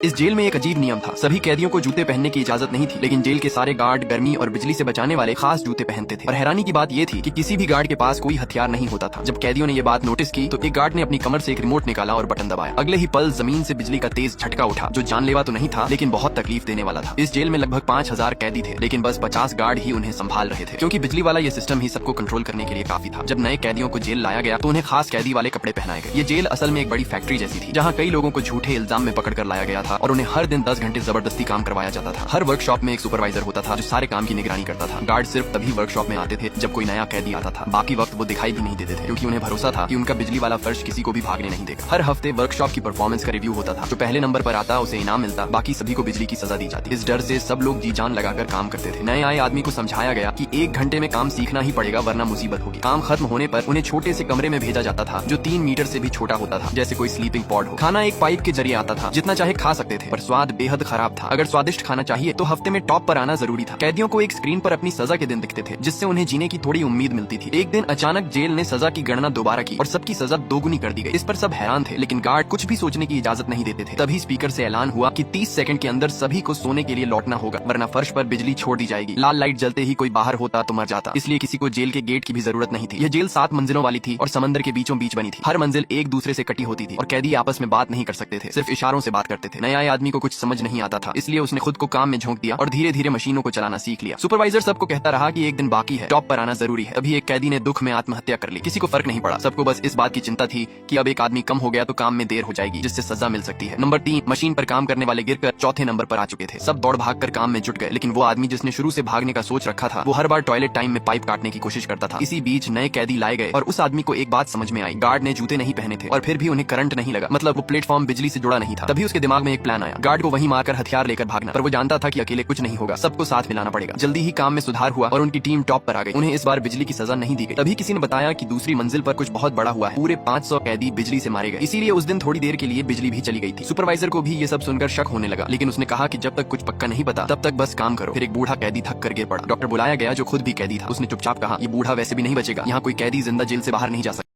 इस जेल में एक अजीब नियम था। सभी कैदियों को जूते पहनने की इजाजत नहीं थी, लेकिन जेल के सारे गार्ड गर्मी और बिजली से बचाने वाले खास जूते पहनते थे। और हैरानी की बात ये थी कि किसी भी गार्ड के पास कोई हथियार नहीं होता था। जब कैदियों ने ये बात नोटिस की तो एक गार्ड ने अपनी कमर से एक रिमोट निकाला और बटन दबाया। अगले ही पल जमीन से बिजली का तेज झटका उठा, जो जानलेवा तो नहीं था लेकिन बहुत तकलीफ देने वाला था। इस जेल में लगभग 5000 कैदी थे, लेकिन बस 50 गार्ड ही उन्हें संभाल रहे थे, क्योंकि बिजली वाला ये सिस्टम ही सबको कंट्रोल करने के लिए काफी था। जब नए कैदियों को जेल लाया गया तो उन्हें खास कैदी वाले कपड़े पहनाए गए। ये जेल असल में एक बड़ी फैक्ट्री जैसी थी, जहाँ कई लोगों को झूठे इल्जाम में पकड़ कर लाया गया था और उन्हें हर दिन 10 घंटे जबरदस्ती काम करवाया जाता था। हर वर्कशॉप में एक सुपरवाइजर होता था जो सारे काम की निगरानी करता था। गार्ड सिर्फ तभी वर्कशॉप में आते थे जब कोई नया कैदी आता था। बाकी वक्त वो दिखाई भी नहीं देते थे, क्योंकि उन्हें भरोसा था कि उनका बिजली वाला फर्श किसी को भी भागने नहीं देगा। हर हफ्ते वर्कशॉप की परफॉर्मेंस का रिव्यू होता था। जो पहले नंबर पर आता उसे इनाम मिलता, बाकी सभी को बिजली की सजा दी जाती। इस डर से सब लोग जी जान लगाकर काम करते थे। नए आए आदमी को समझाया गया कि 1 घंटे में काम सीखना ही पड़ेगा, वरना मुसीबत होगी। काम खत्म होने पर उन्हें छोटे से कमरे में भेजा जाता था जो 3 मीटर से भी छोटा होता था, जैसे कोई स्लीपिंग पॉड हो। खाना एक पाइप के जरिए आता था, जितना चाहे खा सकते थे, पर स्वाद बेहद खराब था। अगर स्वादिष्ट खाना चाहिए तो हफ्ते में टॉप पर आना जरूरी था। कैदियों को एक स्क्रीन पर अपनी सजा के दिन दिखते थे, जिससे उन्हें जीने की थोड़ी उम्मीद मिलती थी। एक दिन अचानक जेल ने सजा की गणना दोबारा की और सबकी सजा दोगुनी कर दी गई। इस पर सब हैरान थे, लेकिन गार्ड कुछ भी सोचने की इजाजत नहीं देते थे। तभी स्पीकर से ऐलान हुआ कि 30 सेकंड के अंदर सभी को सोने के लिए लौटना होगा, वरना फर्श पर बिजली छोड़ दी जाएगी। लाल लाइट जलते ही कोई बाहर होता तो मर जाता, इसलिए किसी को जेल के गेट की भी जरूरत नहीं थी। यह जेल 7 मंजिलों वाली थी और समंदर के बीचों बीच बनी थी। हर मंजिल एक दूसरे से कटी होती थी और कैदी आपस में बात नहीं कर सकते थे, सिर्फ इशारों से बात करते थे। नए आए आदमी को कुछ समझ नहीं आता था, इसलिए उसने खुद को काम में झोंक दिया और धीरे धीरे मशीनों को चलाना सीख लिया। सुपरवाइजर सबको कहता रहा कि एक दिन बाकी है, टॉप पर आना जरूरी है। अभी एक कैदी ने दुख में आत्महत्या कर ली। किसी को फर्क नहीं पड़ा, सबको बस इस बात की चिंता थी कि अब एक आदमी कम हो गया तो काम में देर हो जाएगी, जिससे सजा मिल सकती है। नंबर 3, मशीन पर काम करने वाले गिरकर चौथे नंबर पर आ चुके थे। सब दौड़ भाग कर काम में जुट गए, लेकिन वो आदमी जिसने शुरू से भागने का सोच रखा था, वो हर बार टॉयलेट टाइम में पाइप काटने की कोशिश करता था। इसी बीच नए कैदी लाए गए और उस आदमी को एक बात समझ में आई। गार्ड ने जूते नहीं पहने थे और फिर भी उन्हें करंट नहीं लगा, मतलब वो प्लेटफॉर्म बिजली से जुड़ा नहीं था। तभी उसके दिमाग में एक प्लान आया, गार्ड को वहीं मारकर हथियार लेकर भागना। पर वो जानता था कि अकेले कुछ नहीं होगा, सबको साथ मिलाना पड़ेगा। जल्दी ही काम में सुधार हुआ और उनकी टीम टॉप पर आ गई। उन्हें इस बार बिजली की सजा नहीं दी गई। तभी किसी ने बताया कि दूसरी मंजिल पर कुछ बहुत बड़ा हुआ है, पूरे 500 कैदी बिजली से मारे गए। इसीलिए उस दिन थोड़ी देर के लिए बिजली भी चली गई थी। सुपरवाइजर को भी ये सब सुनकर शक होने लगा, लेकिन उसने कहा कि जब तक कुछ पक्का नहीं पता तब तक बस काम करो। फिर एक बूढ़ा कैदी थक कर गिर पड़ा। डॉक्टर बुलाया गया जो खुद भी कैदी था। उसने चुपचाप कहा, ये बूढ़ा वैसे भी नहीं बचेगा, यहाँ कोई कैदी जिंदा जेल से बाहर नहीं जा सकता।